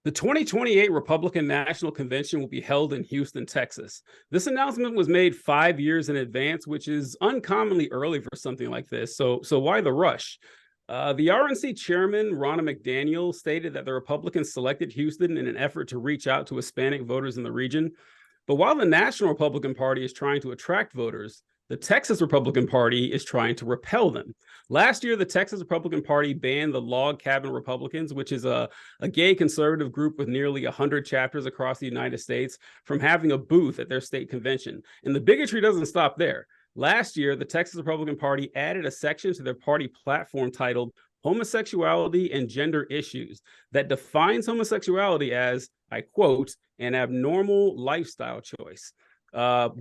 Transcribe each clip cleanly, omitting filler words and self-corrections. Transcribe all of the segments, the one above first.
The 2028 Republican National Convention will be held in Houston, Texas. This announcement was made 5 years in advance, which is uncommonly early for something like this. So why the rush? The RNC chairman, Ronna McDaniel, stated that the Republicans selected Houston in an effort to reach out to Hispanic voters in the region. But while the National Republican Party is trying to attract voters, the Texas Republican Party is trying to repel them. Last year, the Texas Republican Party banned the Log Cabin Republicans, which is a gay conservative group with nearly 100 chapters across the United States, from having a booth at their state convention. And the bigotry doesn't stop there. Last year, the Texas Republican Party added a section to their party platform titled Homosexuality and Gender Issues that defines homosexuality as, I quote, an abnormal lifestyle choice.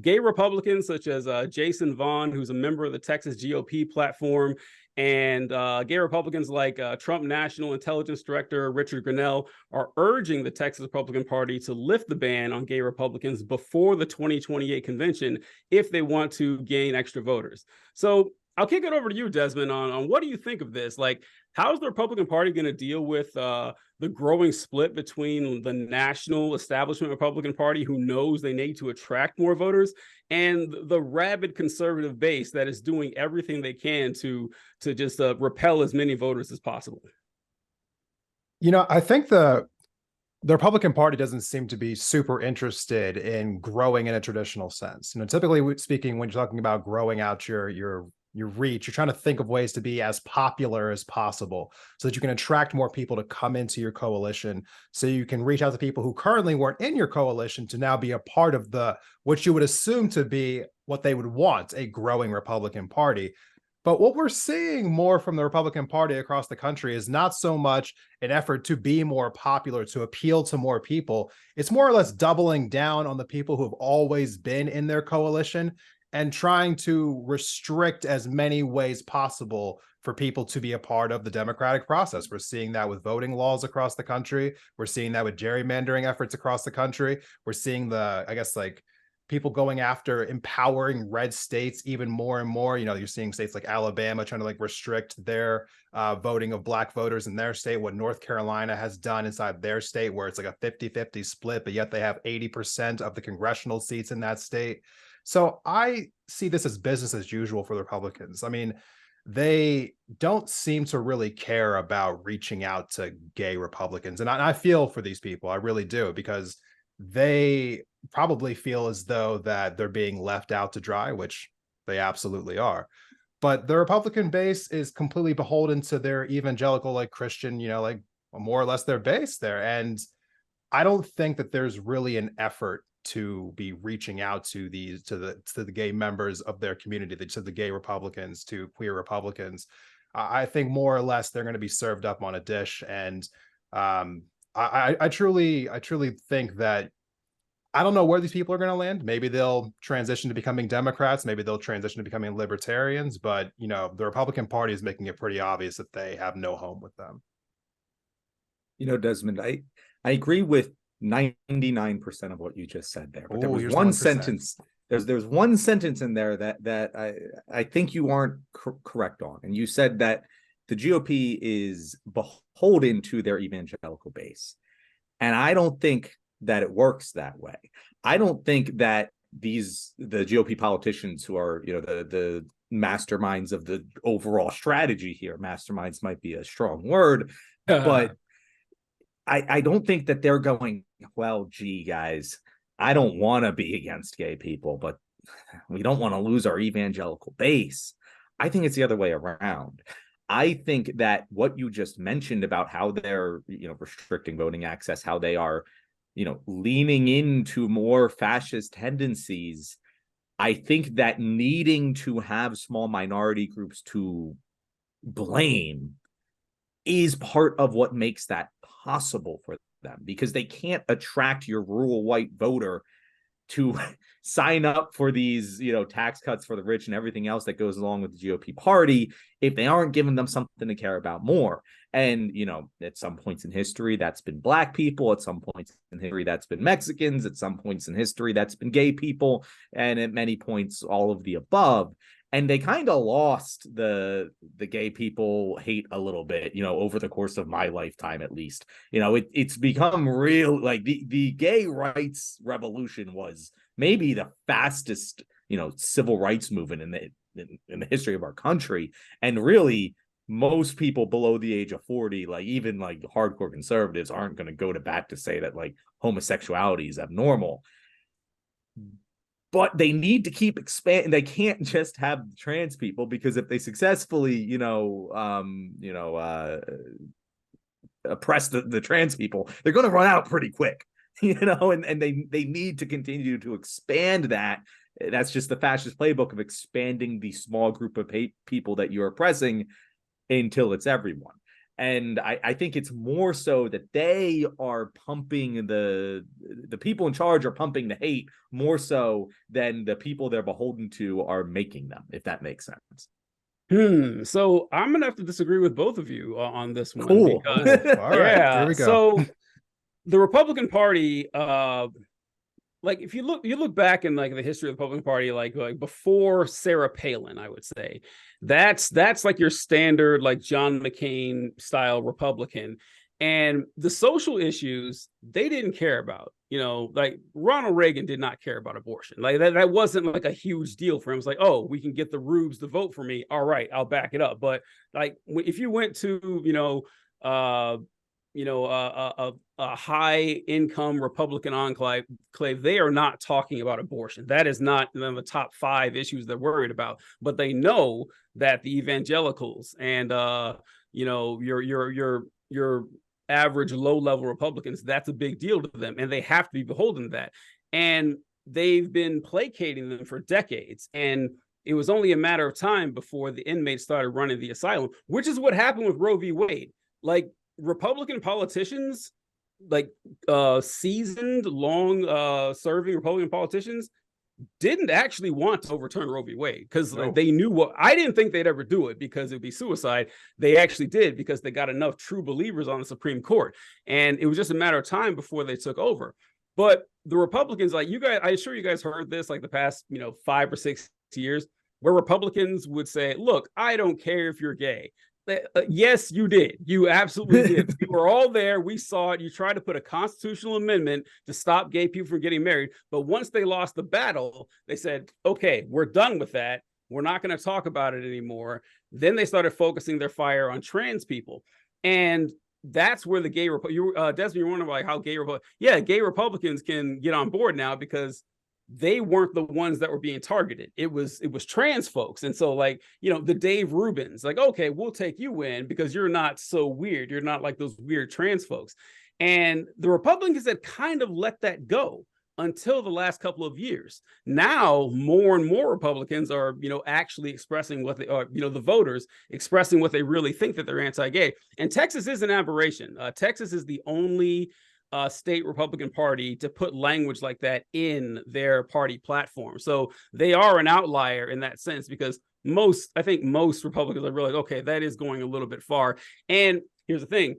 Gay Republicans such as Jason Vaughn, who's a member of the Texas GOP platform, and gay Republicans like Trump National Intelligence Director Richard Grenell are urging the Texas Republican Party to lift the ban on gay Republicans before the 2028 convention if they want to gain extra voters. So I'll kick it over to you, Desmond, on what do you think of this? Like, how's the Republican Party going to deal with the growing split between the national establishment Republican Party, who knows they need to attract more voters, and the rabid conservative base that is doing everything they can to just repel as many voters as possible? I think the Republican Party doesn't seem to be super interested in growing in a traditional sense. Typically speaking, when you're talking about growing out your reach, you're trying to think of ways to be as popular as possible so that you can attract more people to come into your coalition, so you can reach out to people who currently weren't in your coalition to now be a part of what you would assume to be what they would want, a growing Republican Party. But what we're seeing more from the Republican Party across the country is not so much an effort to be more popular, to appeal to more people. It's more or less doubling down on the people who have always been in their coalition and trying to restrict as many ways possible for people to be a part of the democratic process. We're seeing that with voting laws across the country. We're seeing that with gerrymandering efforts across the country. We're seeing people going after empowering red states even more and more. You're seeing states like Alabama trying to restrict their voting of black voters in their state, what North Carolina has done inside their state, where it's like a 50-50 split, but yet they have 80% of the congressional seats in that state. So I see this as business as usual for the Republicans. I mean, they don't seem to really care about reaching out to gay Republicans. And I feel for these people. I really do, because they probably feel as though that they're being left out to dry, which they absolutely are. But the Republican base is completely beholden to their evangelical, Christian, more or less their base there. And I don't think that there's really an effort to be reaching out to the gay members of their community, to the gay Republicans, to queer Republicans. I think more or less they're going to be served up on a dish. And I truly think that, I don't know where these people are going to land. Maybe they'll transition to becoming Democrats. Maybe they'll transition to becoming libertarians. But, the Republican Party is making it pretty obvious that they have no home with them. Desmond, I agree with 99% of what you just said there. But there was one 1%. sentence. There's one sentence in there that I think you aren't correct on. And you said that the GOP is beholden to their evangelical base. And I don't think that it works that way. I don't think that the GOP politicians who are, the masterminds of the overall strategy here, masterminds might be a strong word, but I don't think that they're going, well, gee, guys, I don't want to be against gay people, but we don't want to lose our evangelical base. I think it's the other way around. I think that what you just mentioned about how they're, restricting voting access, how they are, leaning into more fascist tendencies, I think that needing to have small minority groups to blame is part of what makes that possible for them, because they can't attract your rural white voter to sign up for these, tax cuts for the rich and everything else that goes along with the GOP party if they aren't giving them something to care about more. And, at some points in history, that's been black people. At some points in history, that's been Mexicans. At some points in history, that's been gay people. And at many points, all of the above. And they kind of lost the gay people hate a little bit, over the course of my lifetime, at least. It's become real. Like the gay rights revolution was maybe the fastest, civil rights movement in the history of our country. And really, most people below the age of 40, like even like hardcore conservatives, aren't going to go to bat to say that like homosexuality is abnormal. But they need to keep expanding. They can't just have trans people, because if they successfully, oppress the trans people, they're going to run out pretty quick, and they need to continue to expand that. That's just the fascist playbook of expanding the small group of people that you're oppressing until it's everyone. And I think it's more so that they are pumping the people in charge are pumping the hate more so than the people they're beholden to are making them, if that makes sense. So I'm gonna have to disagree with both of you on this one. Cool. Because, All right, here we go. So the Republican Party, like if you look back in like the history of the Republican Party, like before Sarah Palin, I would say that's like your standard like John McCain style Republican, and the social issues they didn't care about. Like Ronald Reagan did not care about abortion. Like that wasn't like a huge deal for him. It's like, oh, we can get the rubes to vote for me. All right, I'll back it up. But like if you went to a high income Republican enclave, they are not talking about abortion. That is not the top 5 issues they're worried about. But they know that the evangelicals and your average low level Republicans, that's a big deal to them, and they have to be beholden to that. And they've been placating them for decades. And it was only a matter of time before the inmates started running the asylum, which is what happened with Roe v. Wade. Like Republican politicians, like seasoned, long serving Republican politicians, didn't actually want to overturn Roe v. Wade because they knew I didn't think they'd ever do it because it'd be suicide. They actually did because they got enough true believers on the Supreme Court. And it was just a matter of time before they took over. But the Republicans, like you guys, I'm sure you guys heard this like the past, 5 or 6 years, where Republicans would say, look, I don't care if you're gay. Yes, you did. You absolutely did. We were all there. We saw it. You tried to put a constitutional amendment to stop gay people from getting married. But once they lost the battle, they said, okay, we're done with that. We're not going to talk about it anymore. Then they started focusing their fire on trans people. And that's where the gay Desmond, you're wondering like how gay Republicans can get on board now because they weren't the ones that were being targeted. It was trans folks. And so like, the Dave Rubins, like, okay, we'll take you in because you're not so weird. You're not like those weird trans folks. And the Republicans had kind of let that go until the last couple of years. Now, more and more Republicans are, actually expressing what they are, the voters expressing what they really think that they're anti-gay. And Texas is an aberration. Texas is the only state Republican Party to put language like that in their party platform. So they are an outlier in that sense because I think most Republicans are really like, okay, that is going a little bit far. And here's the thing.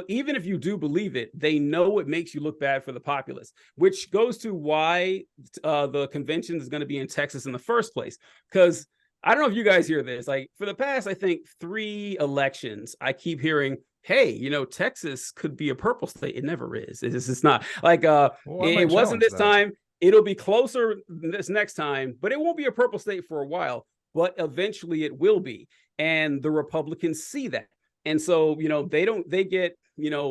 Even if you do believe it, they know it makes you look bad for the populace, which goes to why the convention is going to be in Texas in the first place. Because I don't know if you guys hear this, like for the past, I think 3 elections, I keep hearing, hey, Texas could be a purple state. It never is. It's not like it wasn't this time. It'll be closer this next time, but it won't be a purple state for a while. But eventually it will be. And the Republicans see that. And so, they get,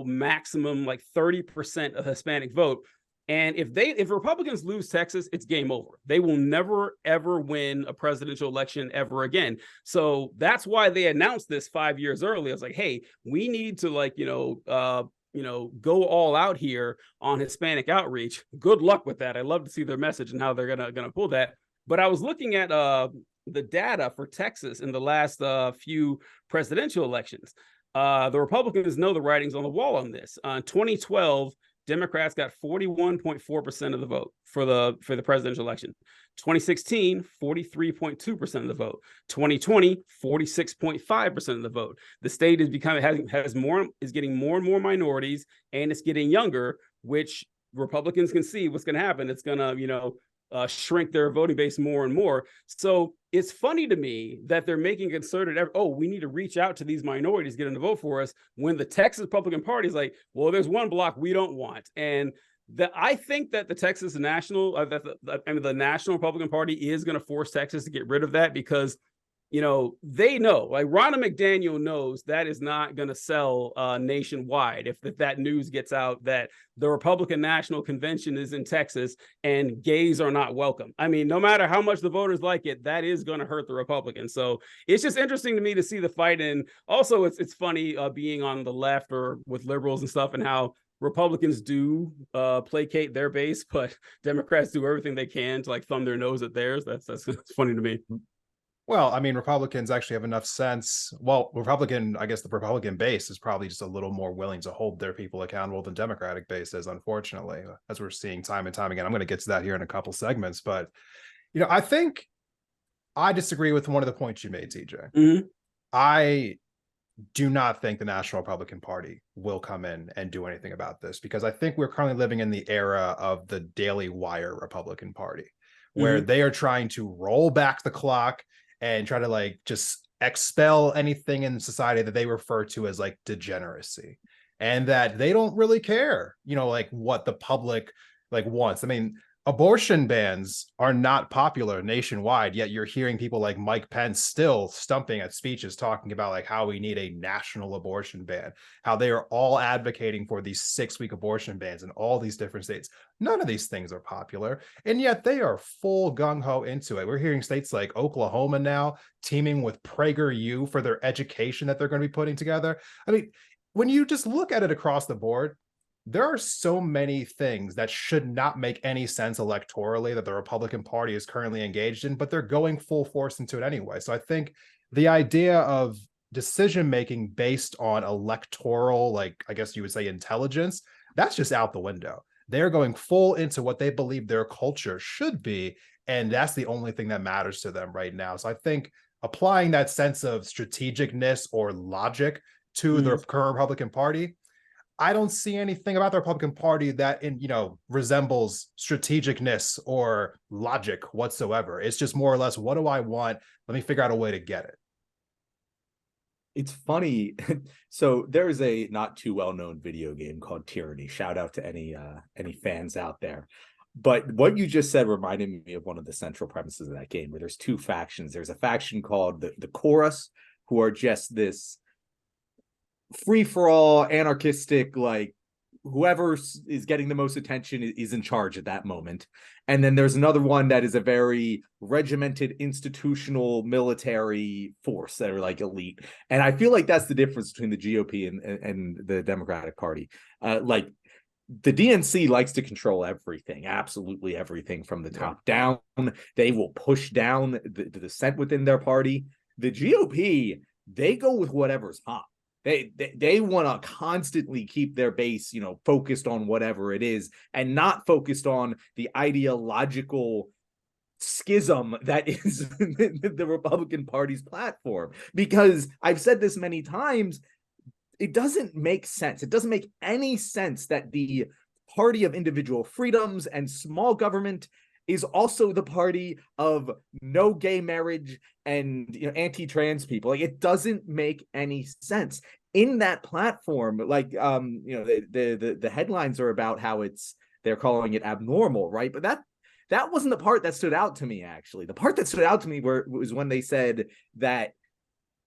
maximum like 30% of Hispanic vote. And if Republicans lose Texas, it's game over. They will never, ever win a presidential election ever again. So that's why they announced this 5 years early. I was like, hey, we need to go all out here on Hispanic outreach. Good luck with that. I love to see their message and how they're gonna pull that. But I was looking at the data for Texas in the last few presidential elections. The Republicans know the writings on the wall on this. 2012, Democrats got 41.4% of the vote for the presidential election. 2016, 43.2% of the vote. 2020, 46.5% of the vote. The state is getting more and more minorities, and it's getting younger, which Republicans can see what's going to happen. It's going to, shrink their voting base more and more. So it's funny to me that they're making a concerted effort. Oh, we need to reach out to these minorities, get them to vote for us, when the Texas Republican Party is like, well, there's one block we don't want. And I think that the Texas National, the National Republican Party is going to force Texas to get rid of that, because they know, like Ronna McDaniel knows that is not going to sell nationwide if that news gets out that the Republican National Convention is in Texas and gays are not welcome. I mean, no matter how much the voters like it, that is going to hurt the Republicans. So it's just interesting to me to see the fight. And also it's funny being on the left or with liberals and stuff, and how Republicans do placate their base, but Democrats do everything they can to like thumb their nose at theirs. That's funny to me. Well, I mean, Republicans actually have enough sense. Well, the Republican base is probably just a little more willing to hold their people accountable than Democratic base is, unfortunately, as we're seeing time and time again. I'm going to get to that here in a couple segments, but, I think I disagree with one of the points you made, TJ. Mm-hmm. I do not think the National Republican Party will come in and do anything about this, because I think we're currently living in the era of the Daily Wire Republican Party, where they are trying to roll back the clock and try to like just expel anything in society that they refer to as like degeneracy, and that they don't really care, like what the public like wants. I mean, abortion bans are not popular nationwide, yet you're hearing people like Mike Pence still stumping at speeches talking about like how we need a national abortion ban, how they are all advocating for these 6-week abortion bans in all these different states. None of these things are popular, and yet they are full gung-ho into it. We're hearing states like Oklahoma now teaming with PragerU for their education that they're going to be putting together. I mean, when you just look at it across the board, there are so many things that should not make any sense electorally that the Republican Party is currently engaged in, but they're going full force into it anyway. So I think the idea of decision-making based on electoral, like I guess you would say intelligence, that's just out the window. They're going full into what they believe their culture should be, and that's the only thing that matters to them right now. So I think applying that sense of strategicness or logic to the current Republican Party, I don't see anything about the Republican Party that resembles strategicness or logic whatsoever. It's just more or less, what do I want? Let me figure out a way to get it. It's funny. So there is a not too well-known video game called Tyranny. Shout out to any fans out there. But what you just said reminded me of one of the central premises of that game, where there's two factions. There's a faction called the Chorus, who are just this free-for-all, anarchistic, like whoever is getting the most attention is in charge at that moment. And then there's another one that is a very regimented, institutional military force that are like elite. And I feel like that's the difference between the GOP and the Democratic Party. Like the DNC likes to control everything, absolutely everything from the top down. They will push down the dissent within their party. The GOP, they go with whatever's hot. They want to constantly keep their base, focused on whatever it is, and not focused on the ideological schism that is the Republican Party's platform. Because I've said this many times, it doesn't make sense. It doesn't make any sense that the party of individual freedoms and small government is also the party of no gay marriage and anti-trans people. Like, it doesn't make any sense. In that platform, like the headlines are about how they're calling it abnormal, right? But that wasn't the part that stood out to me, actually. The part that stood out to me was when they said that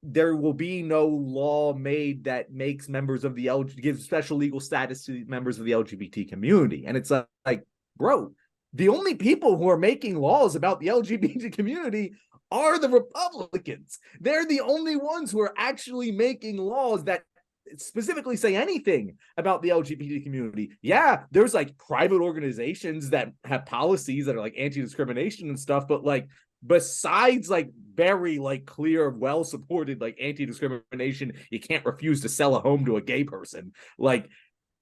there will be no law made that makes gives special legal status to members of the LGBT community. And it's like, bro, the only people who are making laws about the LGBT community are the Republicans. They're the only ones who are actually making laws that specifically say anything about the LGBT community. Yeah, there's like private organizations that have policies that are like anti-discrimination and stuff, but like besides like very like clear, well-supported like anti-discrimination, you can't refuse to sell a home to a gay person. Like,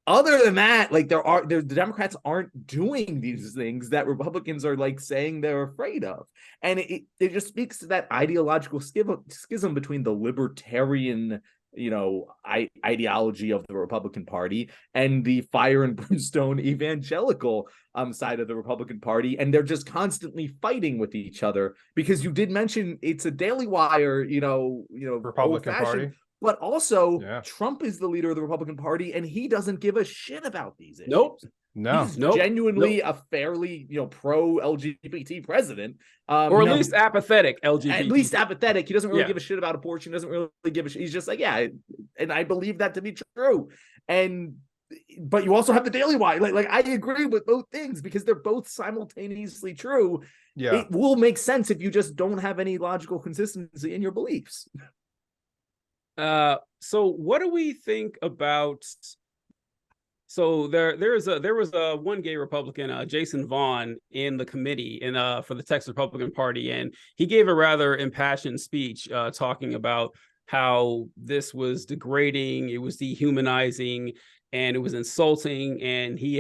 other than that, like the Democrats aren't doing these things that Republicans are like saying they're afraid of. And it just speaks to that ideological schism between the libertarian ideology of the Republican Party and the fire and brimstone evangelical side of the Republican Party, and they're just constantly fighting with each other. Because you did mention it's a Daily Wire, Republican Party. But also, Trump is the leader of the Republican Party, and he doesn't give a shit about these issues. Nope. He's genuinely a fairly, pro LGBT president, or at least apathetic LGBT. At least apathetic. He doesn't really give a shit about abortion. Doesn't really give a shit. He's just like, and I believe that to be true. But you also have the Daily Wire. Like I agree with both things because they're both simultaneously true. Yeah, it will make sense if you just don't have any logical consistency in your beliefs. So what do we think about? So there was a one gay Republican, Jason Vaughn, in the committee for the Texas Republican Party, and he gave a rather impassioned speech talking about how this was degrading, it was dehumanizing, and it was insulting, and he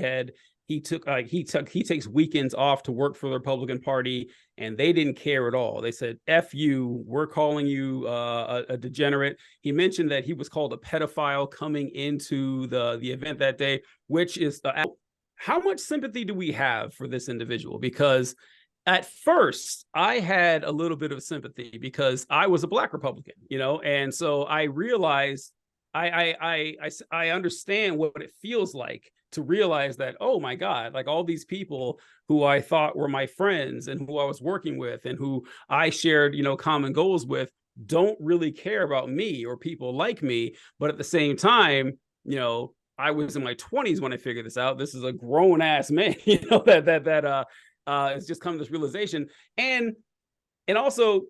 takes weekends off to work for the Republican Party, and they didn't care at all. They said, "F you, we're calling you a degenerate." He mentioned that he was called a pedophile coming into the event that day, which is how much sympathy do we have for this individual? Because at first I had a little bit of sympathy because I was a Black Republican, and so I realized I understand what it feels like to realize that, oh my God, like all these people who I thought were my friends and who I was working with and who I shared, common goals with, don't really care about me or people like me. But at the same time, I was in my 20s when I figured this out. This is a grown ass man, that has just come to this realization. And also,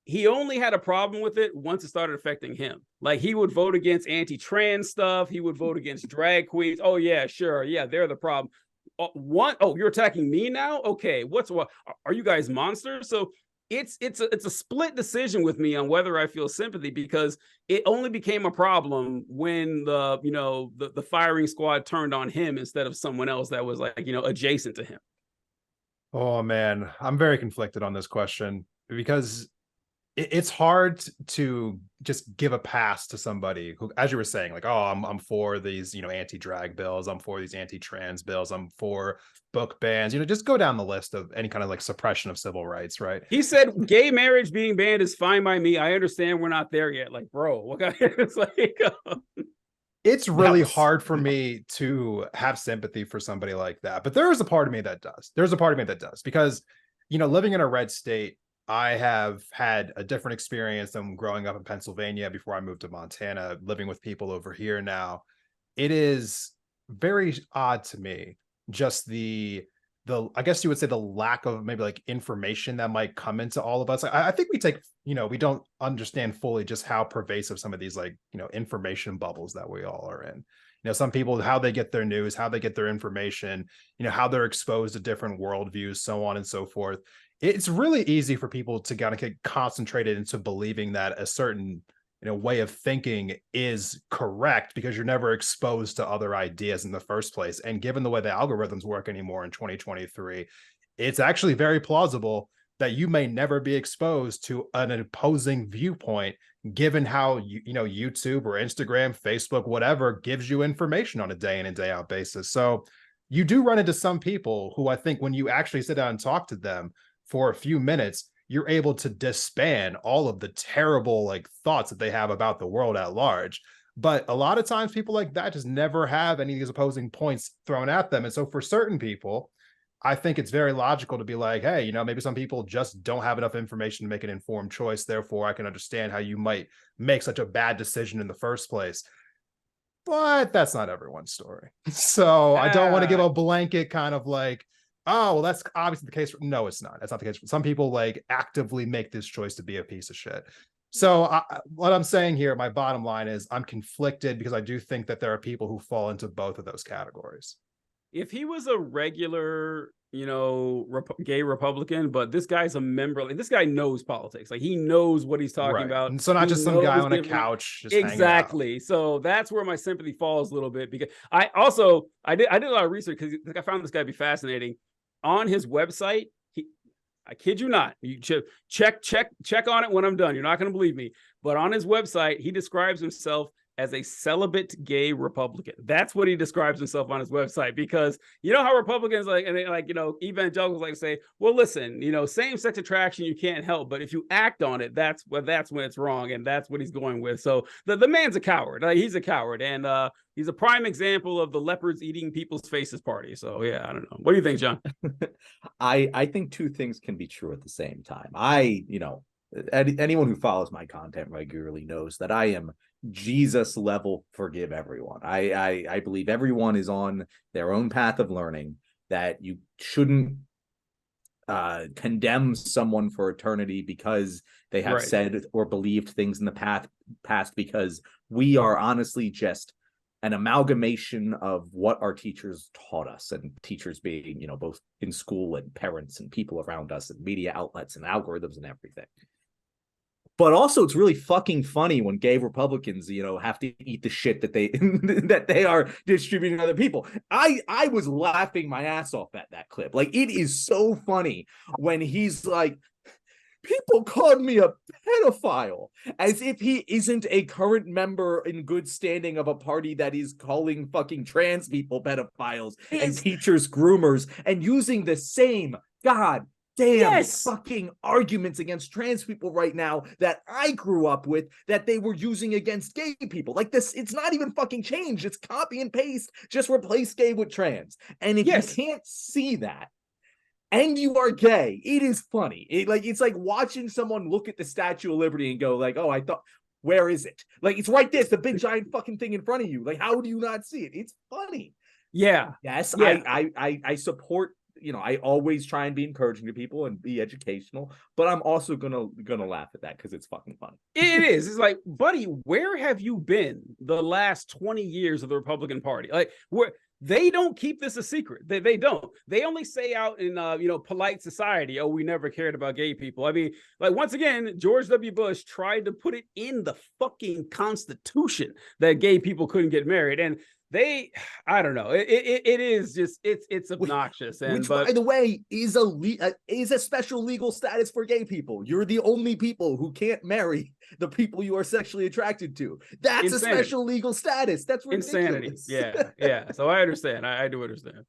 he only had a problem with it once it started affecting him. Like he would vote against anti-trans stuff. He would vote against drag queens. Oh yeah, sure. Yeah, they're the problem. You're attacking me now? Okay, what? Are you guys monsters? So it's a split decision with me on whether I feel sympathy, because it only became a problem when the firing squad turned on him instead of someone else that was like, adjacent to him. Oh man, I'm very conflicted on this question because it's hard to just give a pass to somebody who, as you were saying, like, oh, I'm for these, anti-drag bills. I'm for these anti-trans bills. I'm for book bans, just go down the list of any kind of like suppression of civil rights, right? He said gay marriage being banned is fine by me. I understand we're not there yet. Like, bro, what kind of, it's like, it's really hard for me to have sympathy for somebody like that. But there is a part of me that does. There's a part of me that does, because, living in a red state, I have had a different experience than growing up in Pennsylvania before I moved to Montana, living with people over here now. It is very odd to me, just the I guess you would say the lack of maybe like information that might come into all of us. I think we take, we don't understand fully just how pervasive some of these like, information bubbles that we all are in. Some people, how they get their news, how they get their information, how they're exposed to different worldviews, so on and so forth. It's really easy for people to kind of get concentrated into believing that a certain way of thinking is correct because you're never exposed to other ideas in the first place. And given the way the algorithms work anymore in 2023, it's actually very plausible that you may never be exposed to an opposing viewpoint, given how YouTube or Instagram, Facebook, whatever gives you information on a day in and day out basis. So you do run into some people who I think when you actually sit down and talk to them for a few minutes, you're able to disband all of the terrible like thoughts that they have about the world at large. But a lot of times people like that just never have any of these opposing points thrown at them. And so for certain people, I think it's very logical to be like, hey, maybe some people just don't have enough information to make an informed choice. Therefore, I can understand how you might make such a bad decision in the first place. But that's not everyone's story. So I don't want to give a blanket kind of like, oh, well, that's obviously the case. No, it's not. That's not the case. Some people like actively make this choice to be a piece of shit. So what I'm saying here, my bottom line is I'm conflicted because I do think that there are people who fall into both of those categories. If he was a regular, gay Republican, but this guy's a member, like this guy knows politics. Like he knows what he's talking about. And so not just some guy on a couch. Just exactly. So that's where my sympathy falls a little bit, because I did a lot of research because I found this guy to be fascinating. On his website, I kid you not. You check on it when I'm done. You're not going to believe me. But on his website, he describes himself as a celibate gay Republican. That's what he describes himself on his website, because you know how Republicans evangelicals like to say, well, listen, same-sex attraction you can't help, but if you act on it, that's when it's wrong, and that's what he's going with. So the man's a coward. He's a coward, and he's a prime example of the leopards eating people's faces party. So yeah, I don't know. What do you think, John? I think two things can be true at the same time. Anyone who follows my content regularly knows that I am Jesus level forgive everyone. I believe everyone is on their own path of learning, that you shouldn't condemn someone for eternity because they have said or believed things in the past, because we are honestly just an amalgamation of what our teachers taught us, and teachers being, both in school and parents and people around us and media outlets and algorithms and everything. But also, it's really fucking funny when gay Republicans, have to eat the shit that they that they are distributing to other people. I was laughing my ass off at that clip. Like, it is so funny when he's like, people called me a pedophile, as if he isn't a current member in good standing of a party that is calling fucking trans people pedophiles and teachers groomers, and using the same fucking arguments against trans people right now that I grew up with, that they were using against gay people. Like this, it's not even fucking changed. It's copy and paste, just replace gay with trans. And if you can't see that, and you are gay, it is funny. It's like watching someone look at the Statue of Liberty and go like, oh, where is it? Like, it's right there. It's the big giant fucking thing in front of you. Like, how do you not see it? It's funny. Yeah. Yes, yeah. I support, I always try and be encouraging to people and be educational, but I'm also gonna laugh at that because it's fucking funny. It is. It's like, buddy, where have you been the last 20 years of the Republican Party? Like, where they don't keep this a secret. They don't. They only say out in polite society, oh, we never cared about gay people. I mean, like, once again, George W. Bush tried to put it in the fucking Constitution that gay people couldn't get married, and I don't know. It is just it's obnoxious. Which, by the way, is a special legal status for gay people. You're the only people who can't marry the people you are sexually attracted to. That's insanity. A special legal status. That's ridiculous. Insanity. Yeah. So I understand. I do understand.